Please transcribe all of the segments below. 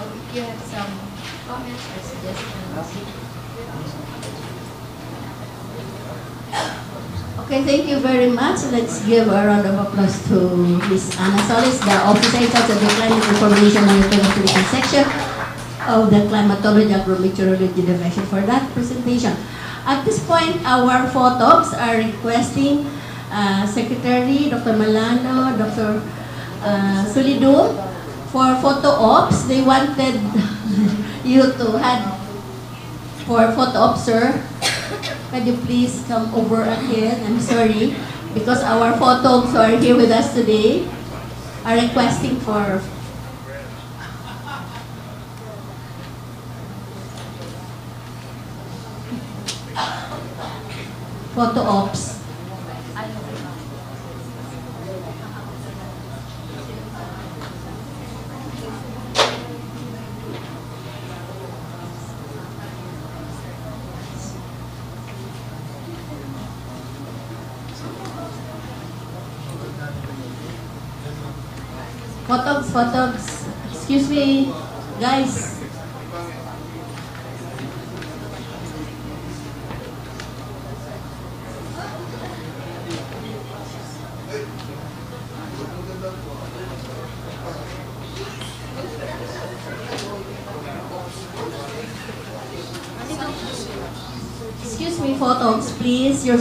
if you have some comments or suggestions. Okay, thank you very much. Let's give a round of applause to Ms. Ana Solis, the officer in charge of the Climate Information and Monitoring Section of the Climatology Agro-Meteorology Division for that presentation. At this point, our photogs are requesting Secretary Dr. Malano, Dr. Solido for photo ops. They wanted you to have for photo ops, sir. Can you please come over ahead? I'm sorry, because our photos who are here with us today are requesting for photo ops. Photogs. Excuse me, guys. Excuse me, photogs, please. Your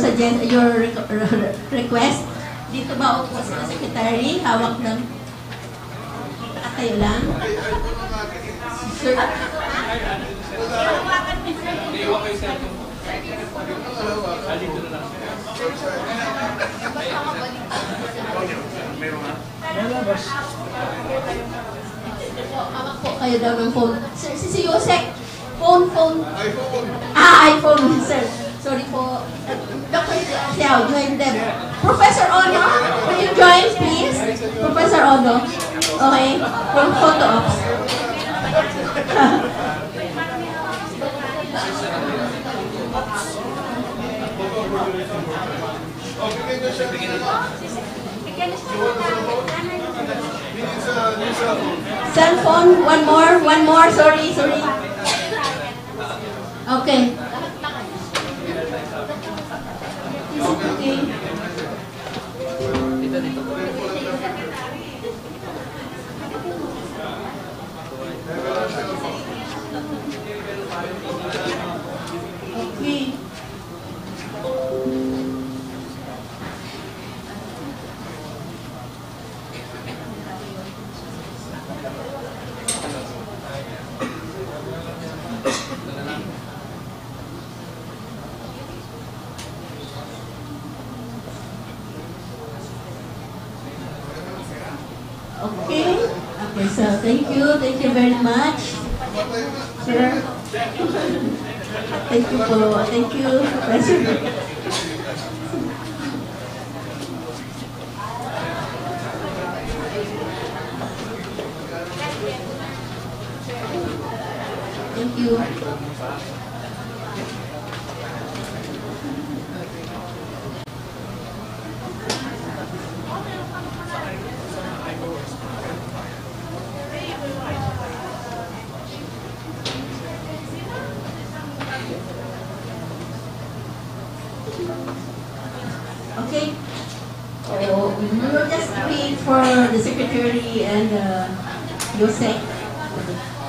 request. Dito ba upo sa secretary? Hawak ng kayo lang. Sir. Hawak po kayo daw ng phone. Sir, si Yosek. Phone. iPhone, sir. Sorry po. Dr. Xiao, join them. Professor Ono, will you join, please? Professor Ono. Okay, from photo ops. Cell phone, one more, sorry. Okay. Is it okay? Okay. Okay, so thank you very much, sir. Thank you, Professor. Thank you. Okay, so we will just wait for the secretary and Yosek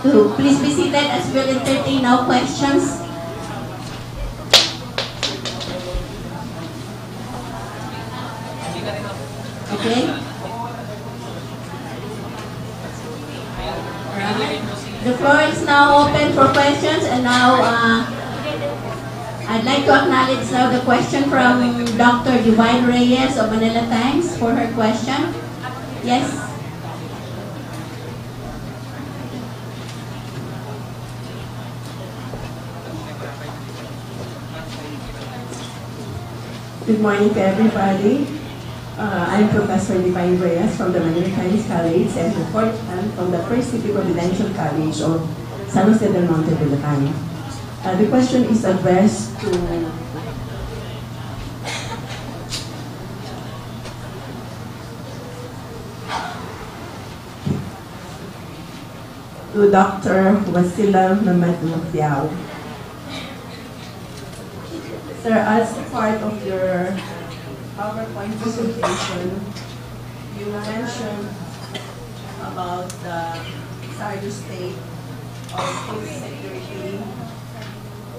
to please be seated as we'll entertain now questions. Okay. The floor is now open for questions, and now I'd like to acknowledge now the question from Dr. Divine Reyes of Manila Times for her question. Yes. Good morning to everybody. I'm Professor Divine Reyes from the Manila Times College and from the First City Providential College of San Jose del Monte, Bulacan. The question is addressed to to Dr. Wasila Mamadou. Sir, as part of your PowerPoint presentation, you mentioned about the desired state of food security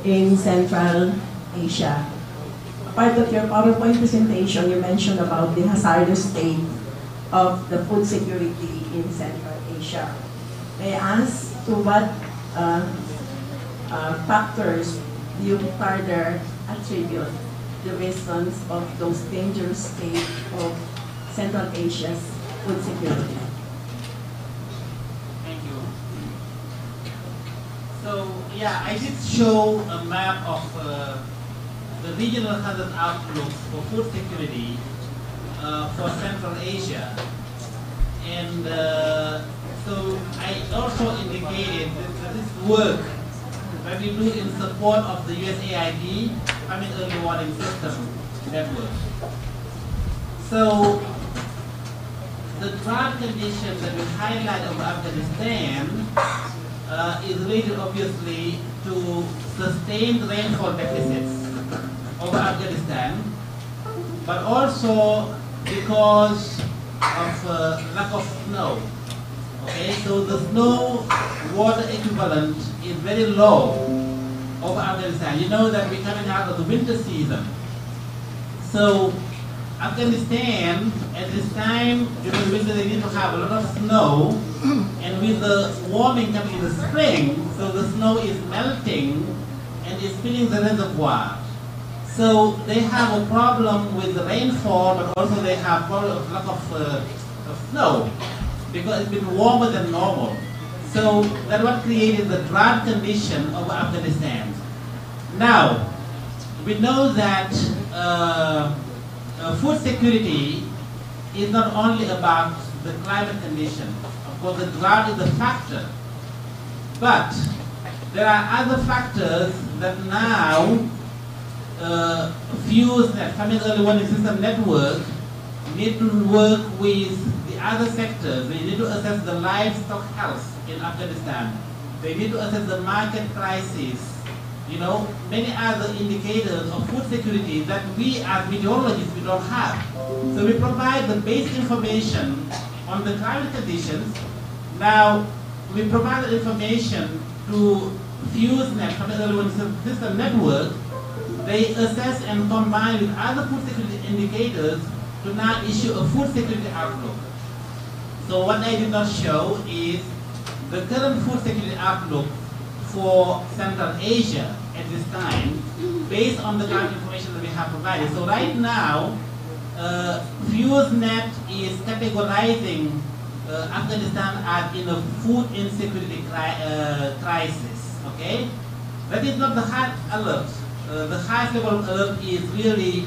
in Central Asia. Part of your PowerPoint presentation, you mentioned about the hazardous state of the food security in Central Asia. May I ask to what factors do you further attribute the reasons of those dangerous state of Central Asia's food security? Thank you. So, yeah, I did show a map of the regional hazard outlook for food security for Central Asia. And so I also indicated that this work that we do in support of the USAID, Early Warning System network. So the drought condition that we highlight of Afghanistan is related obviously to sustained rainfall deficits over Afghanistan, but also because of lack of snow. Okay, so the snow water equivalent is very low over Afghanistan. You know that we're coming out of the winter season. So Afghanistan, at this time, during the winter, they need to have a lot of snow, and with the warming coming in the spring, so the snow is melting and is filling the reservoir. So they have a problem with the rainfall, but also they have problem of lack of snow, because it's been warmer than normal. So that's what created the drought condition of Afghanistan. Now, we know that food security is not only about the climate condition. Of course, the drought is a factor. But there are other factors that now fuse that Family Early Warning System network need to work with the other sectors. They need to assess the livestock health in Afghanistan. They need to assess the market crisis. You know, many other indicators of food security that we as meteorologists, we don't have. So we provide the basic information on the climate conditions. Now, we provide the information to FuseNet, Family Early Warning System network. They assess and combine with other food security indicators to now issue a food security outlook. So what I did not show is the current food security outlook for Central Asia at this time, based on the current information that we have provided. So right now, FuseNet is categorizing Afghanistan as in a food insecurity crisis. Okay, that is not the high alert. The highest level of alert is really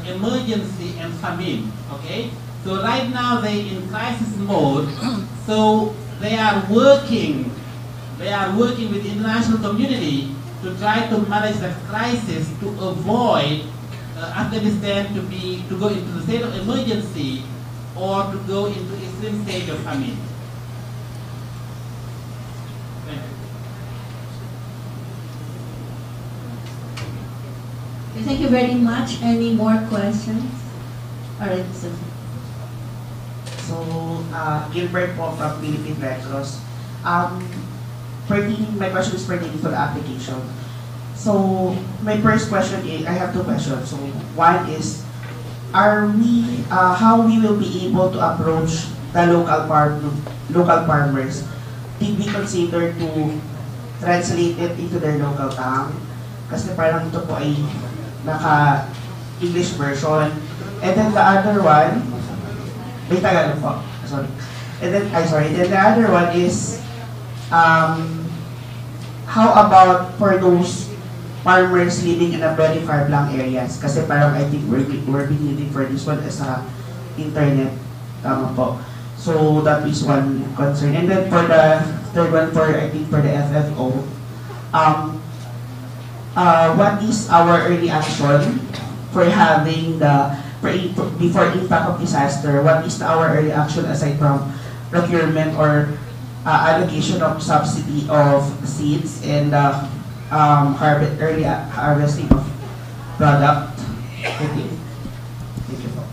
emergency and famine. Okay, so right now they in crisis mode. So they are working with the international community to try to manage that crisis to avoid Afghanistan to go into the state of emergency or to go into extreme state of famine. Thank you. Thank you very much. Any more questions? All right, so. Gilbert po from Philippine Red Cross. My question is pertaining to the application. So my first question is, I have two questions. So one is, how we will be able to approach the local farmers? Did we consider to translate it into their local tongue? Kasi parang ito po ay naka-English version. And then the other one, may Tagalog po. Sorry. And then the other one is, how about for those farmers living in a very far-flung areas? Kasi parang I think we're needing for this one as a internet. Tama po. So that is one concern. And then for the third one, for the FFO, what is our early action for having before impact of disaster? What is our early action aside from procurement or allocation of subsidy of seeds and early harvesting of product. Thank you. Thank you po.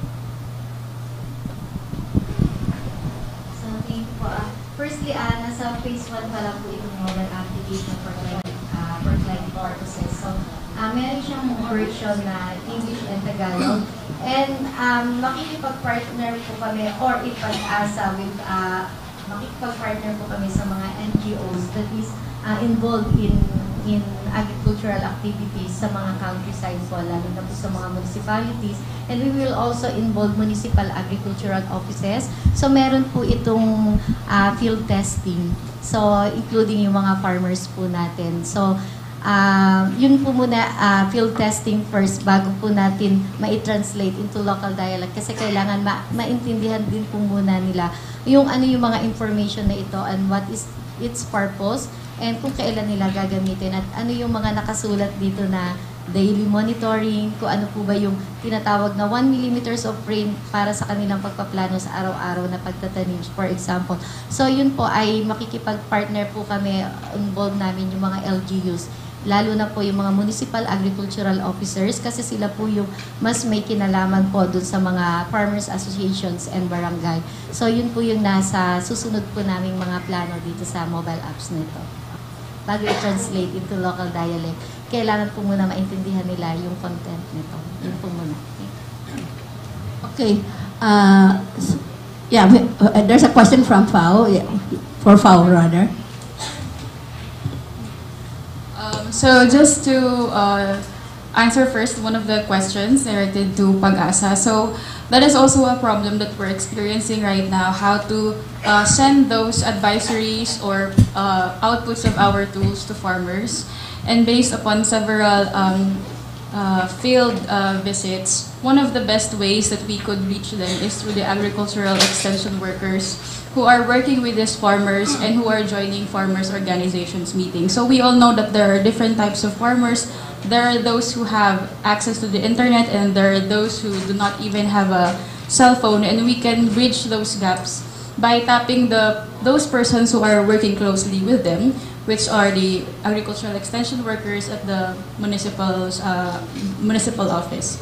So, thank you po. Firstly, nasa phase 1 pa lang po itong mobile application for climate purposes. So, meron siyang version na English and Tagalog. And makikipag-partner po kami or ipag-asa with makikipag-partner po kami sa mga NGOs that is involved in agricultural activities sa mga countryside po, lalo na po sa mga municipalities. And we will also involve municipal agricultural offices. So meron po itong field testing. So including yung mga farmers po natin. So yun po muna, field testing first bago po natin ma-translate into local dialect kasi kailangan maintindihan din po muna nila yung yung mga information na ito and what is its purpose and kung kailan nila gagamitin at ano yung mga nakasulat dito na daily monitoring, kung ano po ba yung tinatawag na 1 millimeters of rain para sa kanilang pagpaplano sa araw-araw na pagtatanim, for example. So yun po ay makikipag-partner po kami, involved namin yung mga LGUs, lalo na po yung mga municipal agricultural officers kasi sila po yung mas may kinalaman po dun sa mga farmers associations and barangay. So yun po yung nasa susunod po naming mga plano dito sa mobile apps nito. Bago i-translate into local dialect, kailangan po muna maintindihan nila yung content nito. Yun po muna. Okay. There's a question from Fao, for Fao rather. So just to answer first one of the questions directed to PAGASA. So that is also a problem that we're experiencing right now, how to send those advisories or outputs of our tools to farmers. And based upon several field visits, one of the best ways that we could reach them is through the agricultural extension workers who are working with these farmers and who are joining farmers organizations meetings. So we all know that there are different types of farmers. There are those who have access to the internet and there are those who do not even have a cell phone, and we can bridge those gaps by tapping those persons who are working closely with them, which are the agricultural extension workers at the municipal office.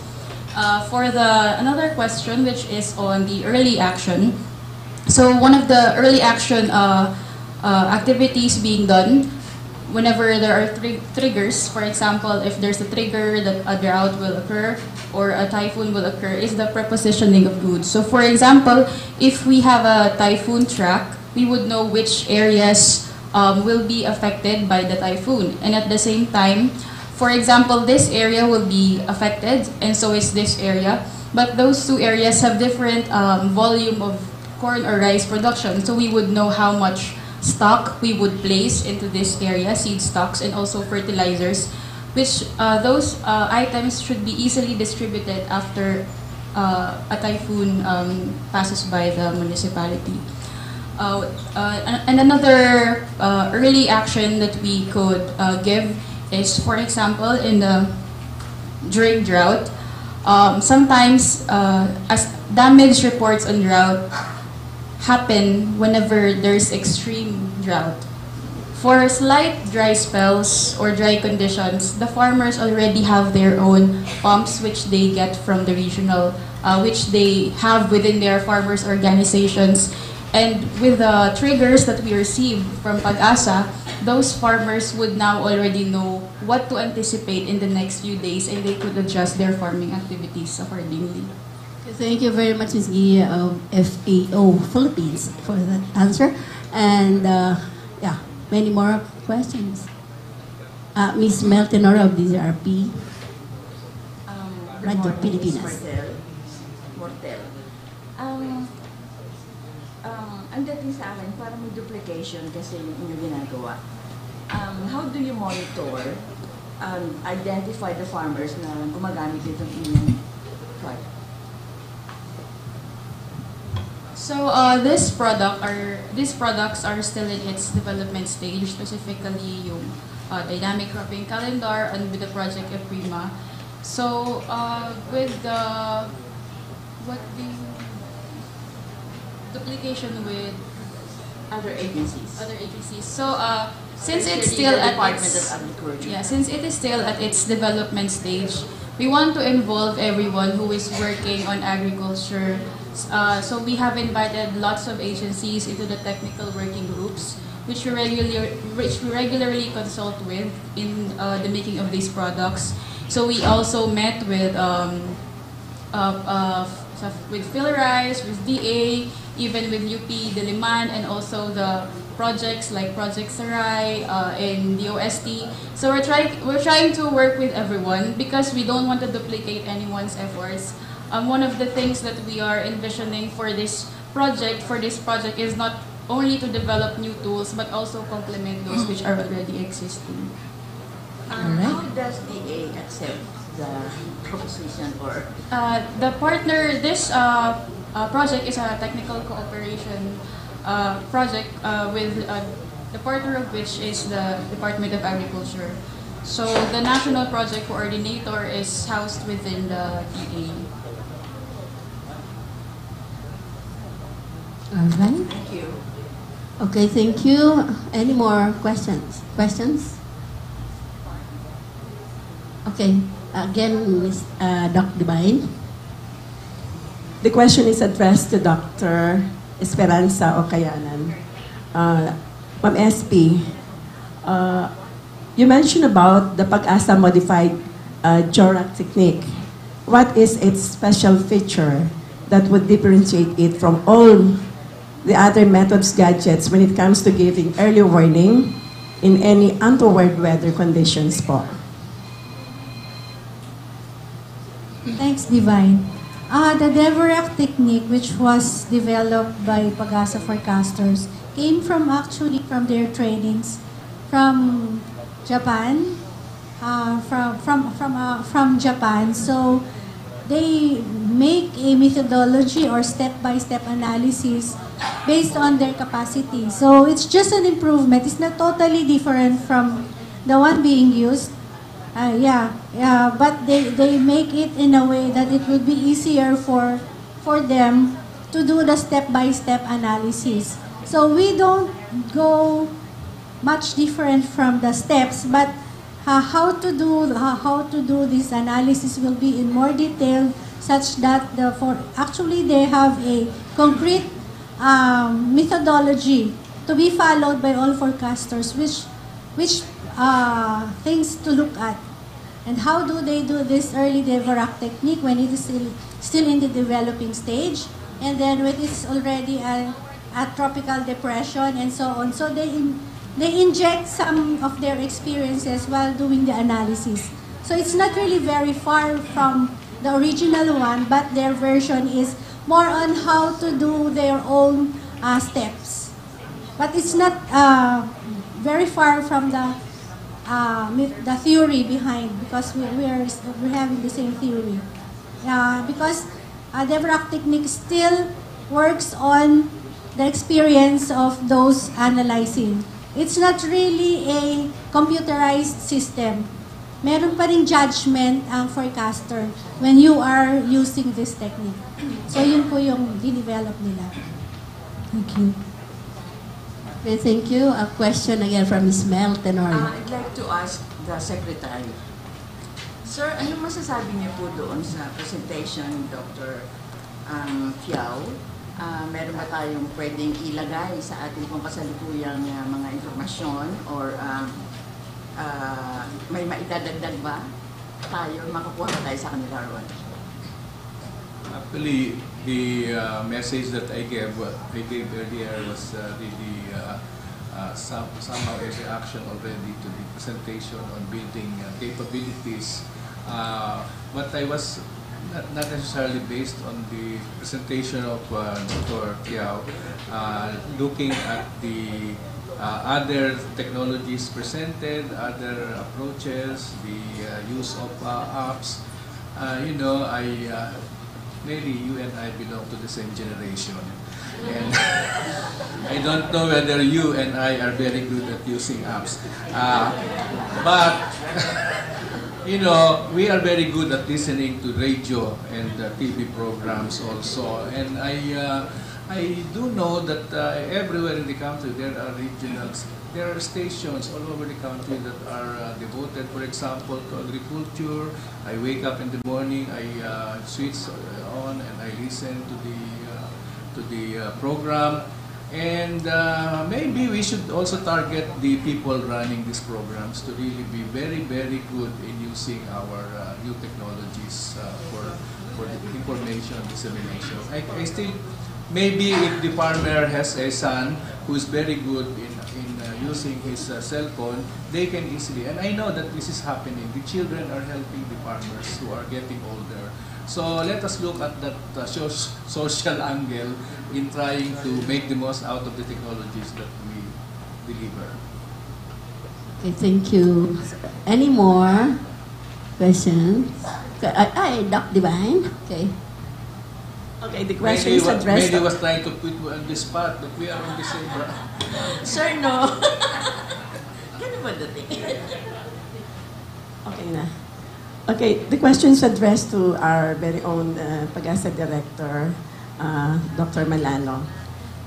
For another question, which is on the early action. So one of the early action activities being done whenever there are triggers, for example, if there's a trigger that a drought will occur or a typhoon will occur, is the prepositioning of goods. So for example, if we have a typhoon track, we would know which areas will be affected by the typhoon. And at the same time, for example, this area will be affected and so is this area. But those two areas have different volume of corn or rice production. So we would know how much stock we would place into this area, seed stocks and also fertilizers, which those items should be easily distributed after a typhoon passes by the municipality. And another early action that we could give is, for example, during drought, sometimes as damage reports on drought happen whenever there's extreme drought. For slight dry spells or dry conditions, the farmers already have their own pumps which they get from the regional, which they have within their farmers organizations. And with the triggers that we receive from PAGASA, those farmers would now already know what to anticipate in the next few days and they could adjust their farming activities accordingly. Thank you very much, Ms. Gia of FAO Philippines, for that answer. And many more questions. Ms. Mel Tenora of DZRP, Radio Pilipinas. Mortel. Ang dating sa akin, parang may duplication kasi yung inyong ginagawa. How do you monitor and identify the farmers na gumagamit itong inyong product? So these products are still in its development stage, specifically yung dynamic cropping calendar and with the project Eprima. So with the duplication with Other agencies. Other agencies. So since Especially it's still the at Department its of Agriculture. since it is still at its development stage, we want to involve everyone who is working on agriculture. So we have invited lots of agencies into the technical working groups, which we regularly consult with in the making of these products. So we also met with Philrice, with DA, even with UP Diliman, and also the projects like Project Sarai in DOST. So we're trying to work with everyone because we don't want to duplicate anyone's efforts. One of the things that we are envisioning for this project is not only to develop new tools but also complement those which are already existing. How does DA accept the proposition or? The partner, this project is a technical cooperation project with the partner of which is the Department of Agriculture. So the national project coordinator is housed within the DA. All right. Thank you. Okay, thank you. Any more questions? Okay, again, Ms. Dr. Divine. The question is addressed to Dr. Esperanza Ocayanan. Ma'am SP, you mentioned about the PAGASA modified JORAC technique. What is its special feature that would differentiate it from all the other methods, gadgets, when it comes to giving early warning in any untoward weather conditions po? Thanks, Divine. The DEVERAC technique, which was developed by PAGASA forecasters, came from their trainings from Japan, from Japan. So they make a methodology or step-by-step analysis based on their capacity. So it's just an improvement. It's not totally different from the one being used. But they make it in a way that it would be easier for them to do the step-by-step analysis. So we don't go much different from the steps, but how to do this analysis will be in more detail, such that actually they have a concrete methodology to be followed by all forecasters, which things to look at. And how do they do this early DEVERAC technique when it is still in the developing stage, and then when it's already a tropical depression and so on. So they inject some of their experiences while doing the analysis. So it's not really very far from the original one, but their version is more on how to do their own steps. But it's not very far from the theory behind, because we're having the same theory. Because DEVERAC technique still works on the experience of those analyzing. It's not really a computerized system. Meron pa ring judgment ang forecaster when you are using this technique. So yun po yung dinevelop nila. Thank you. Okay, thank you. A question again from Ms. Mel Tenorio. I'd like to ask the Secretary. Sir, ano masasabi niyo po doon sa presentation ni Dr. Fiao? Meron ba tayong pwedeng ilagay sa ating pong kasalukuyang mga informasyon, or may maidadagdag ba tayo, makakuha ba tayo sa kanila, or what? Actually, the message that I gave earlier was really somehow a reaction already to the presentation on building capabilities. But I was not necessarily based on the presentation of Dr. Tiao, looking at the other technologies presented, other approaches, the use of apps. Maybe you and I belong to the same generation. And I don't know whether you and I are very good at using apps. But we are very good at listening to radio and TV programs also. And I do know that everywhere in the country there are regionals. There are stations all over the country that are devoted, for example, to agriculture. I wake up in the morning, I switch on and I listen to the program. And maybe we should also target the people running these programs to really be very, very good in using our new technologies for the information dissemination. I still, maybe if the farmer has a son who is very good in using his cell phone, they can easily, and I know that this is happening, the children are helping the farmers who are getting older. So let us look at that social angle in trying to make the most out of the technologies that we deliver. Okay, thank you. Any more questions? Dr. Divine. Okay. Okay, the question is addressed. Maybe was trying to put on the spot, but we are on the same. Sir, no. Ganun ba dating? Okay na. Okay, the question is addressed to our very own PAGASA Director, Dr. Malano.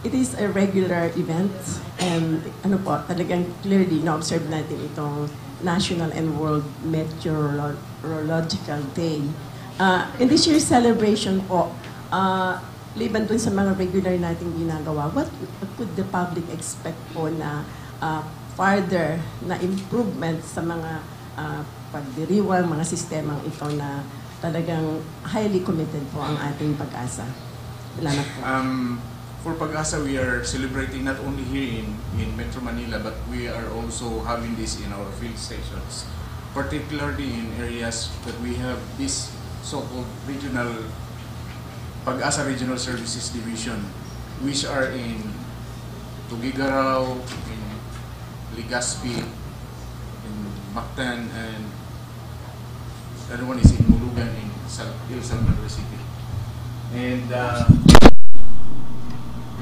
It is a regular event and talagang clearly na-observe natin itong National and World Meteorological Day. In this year's celebration po, liban dun sa mga regular nating ginagawa, what could the public expect po na further na improvement sa mga pagdiriwang, mga sistemang ito na talagang highly committed po ang ating PAGASA? Salamat po. For PAGASA, we are celebrating not only here in Metro Manila, but we are also having this in our field stations, particularly in areas that we have this so-called regional PAGASA Regional Services Division, which are in Tuguegarao, in Legazpi, in Mactan, and the other one is in Mulugan, in El Salvador City. And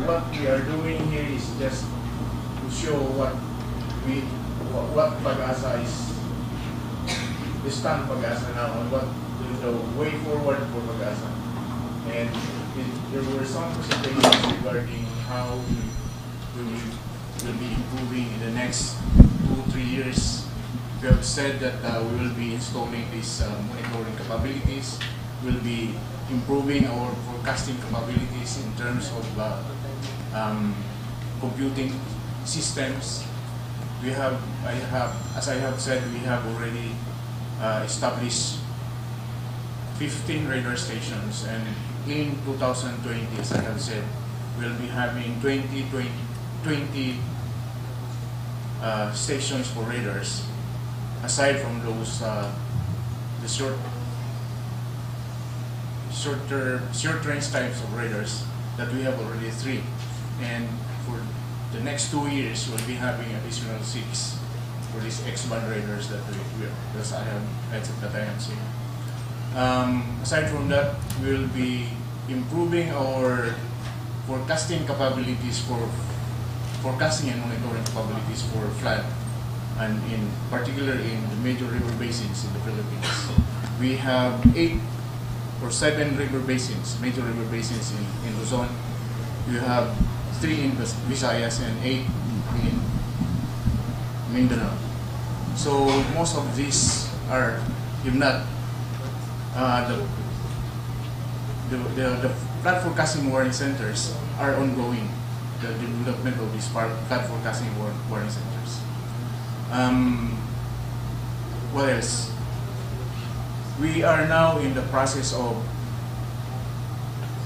what we are doing here is just to show what PAGASA is, the stand PAGASA now, and what the way forward for PAGASA. And there were some presentations regarding how we will be improving in the next 2-3 years. We have said that we will be installing these monitoring capabilities, we'll be improving our forecasting capabilities in terms of computing systems. As I have said, we have already established 15 radar stations, and in 2020, as I have said, we'll be having 20 stations for radars. Aside from those, the short range types of radars that we have already 3, and for the next 2 years, we'll be having additional 6 for these X-band radars that I am seeing. Aside from that, we'll be improving our forecasting capabilities for forecasting and monitoring capabilities for flood, and in particular in the major river basins in the Philippines. We have 8 or 7 river basins, major river basins in Luzon. We have 3 in Visayas and 8 in Mindanao. So most of these are, if not, the flood forecasting warning centers are ongoing, the development of these flood forecasting warning centers. What else? We are now in the process of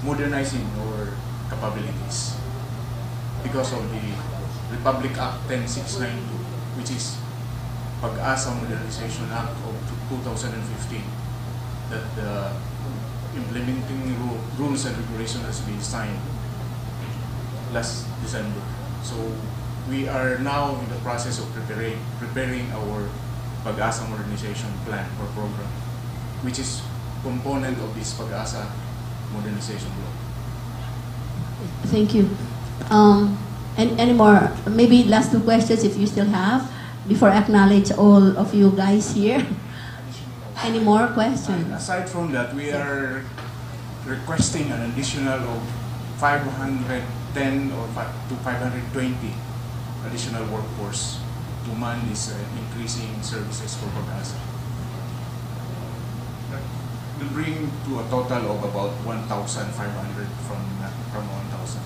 modernizing our capabilities because of the Republic Act 10692, which is PAGASA Modernization Act of 2015, that the implementing rules and regulations has been signed last December. So we are now in the process of preparing our PAGASA modernization plan or program, which is component of this PAGASA modernization law. Thank you. And any more? Maybe last 2 questions if you still have, before I acknowledge all of you guys here. Any more questions? And aside from that, we are requesting an additional of 510 or to 520 additional workforce to man these increasing services for PAGASA. That will bring to a total of about 1,500 from 1,000.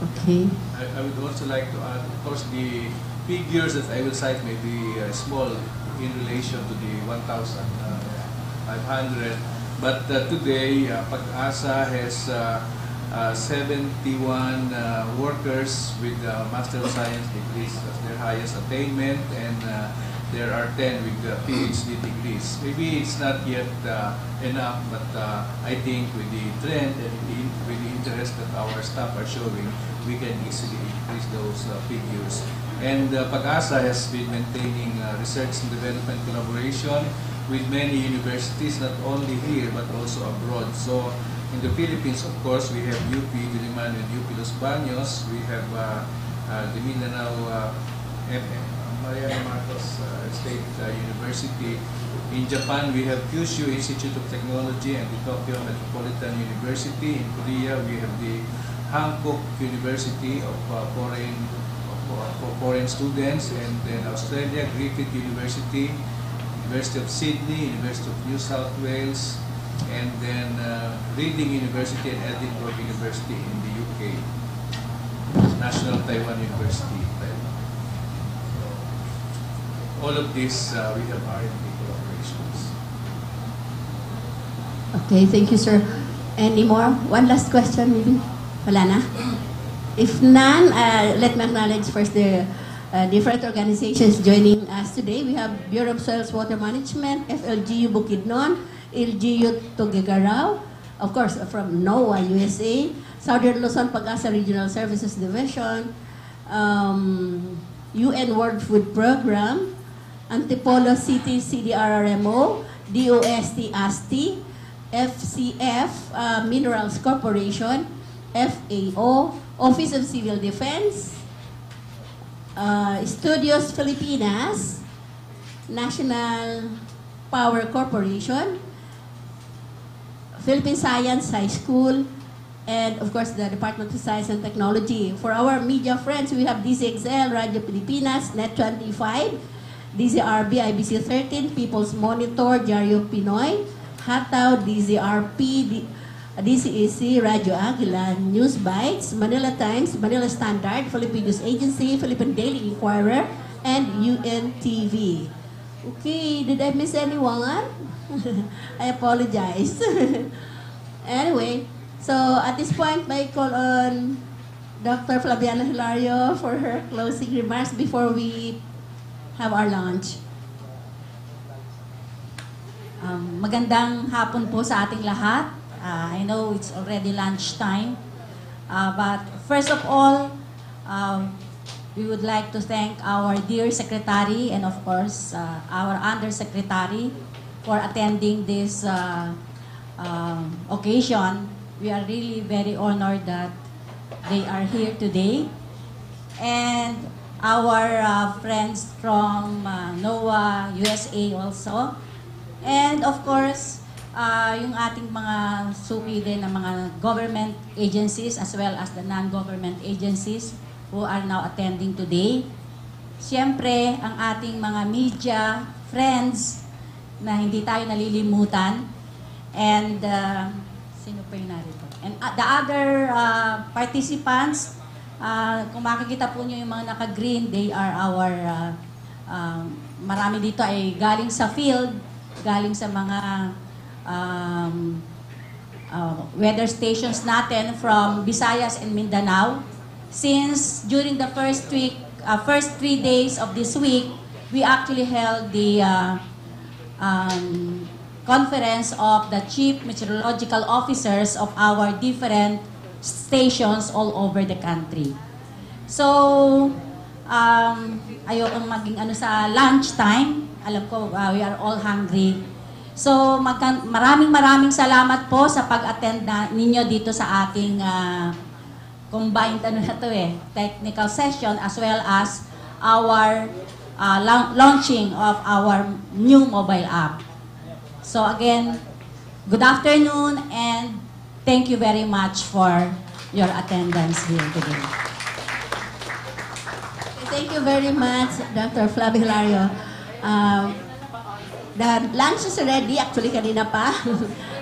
Okay. I would also like to add, of course, the figures that I will cite may be small in relation to the 1,500, but today PAGASA has 71 workers with Master of Science degrees as their highest attainment, and there are 10 with PhD degrees. Maybe it's not yet enough, but I think with the trend and with the interest that our staff are showing, we can easily increase those figures. And PAGASA has been maintaining research and development collaboration with many universities, not only here but also abroad. So in the Philippines, of course, we have UP Diliman and UP Los Baños. We have the Mindanao Mariana Marcos State University. In Japan, we have Kyushu Institute of Technology and the Tokyo Metropolitan University. In Korea, we have the Hankook University for foreign students, and then Australia, Griffith University, University of Sydney, University of New South Wales, and then Reading University and Edinburgh University in the UK, National Taiwan University in Taiwan. So, all of this, we have R&D collaborations. Okay, thank you, sir. Any more? One last question, maybe? Wala na? If none, let me acknowledge first the different organizations joining us today. We have Bureau of Soils Water Management, FLGU Bukidnon, LGU Tuguegarao, of course from NOAA, USA, Southern Luzon PAGASA Regional Services Division, UN World Food Program, Antipolo City CDRRMO, DOST-ASTI, FCF, Minerals Corporation, FAO, Office of Civil Defense, Studios Filipinas, National Power Corporation, Philippine Science High School, and of course the Department of Science and Technology. For our media friends, we have DCXL, Radio Pilipinas, Net25, DZRB, IBC 13, People's Monitor, Diario Pinoy, Hataw, DZRP, DCEC, Radio Aguila, News Bites, Manila Times, Manila Standard, Philippine News Agency, Philippine Daily Inquirer, and UNTV. Okay, did I miss anyone? I apologize. Anyway, so at this point, I call on Dr. Flaviana Hilario for her closing remarks before we have our lunch. Magandang hapon po sa ating lahat. I know it's already lunchtime, but first of all, we would like to thank our dear Secretary and of course our Undersecretary for attending this occasion. We are really very honored that they are here today. And our friends from NOAA, USA also. And of course, yung ating mga suki din ng mga government agencies as well as the non-government agencies who are now attending today. Siyempre, ang ating mga media friends na hindi tayo nalilimutan. And sino pa yung narito? And the other participants, kung makikita po nyo yung mga naka-green, they are our, marami dito ay galing sa field, galing sa mga weather stations natin from Visayas and Mindanao. Since during the first 3 days of this week, we actually held the conference of the chief meteorological officers of our different stations all over the country. So, ayokong maging sa lunchtime. Alam ko, we are all hungry. So, maraming salamat po sa pag-attend ninyo dito sa ating combined technical session as well as our launching of our new mobile app. So again, good afternoon and Thank you very much for your attendance here today. Thank you very much, Dr. Flavio Hilario. The lunch is ready, actually kanina pa.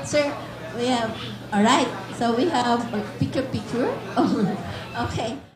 Sir, we have, all right, so we have a picture. Okay.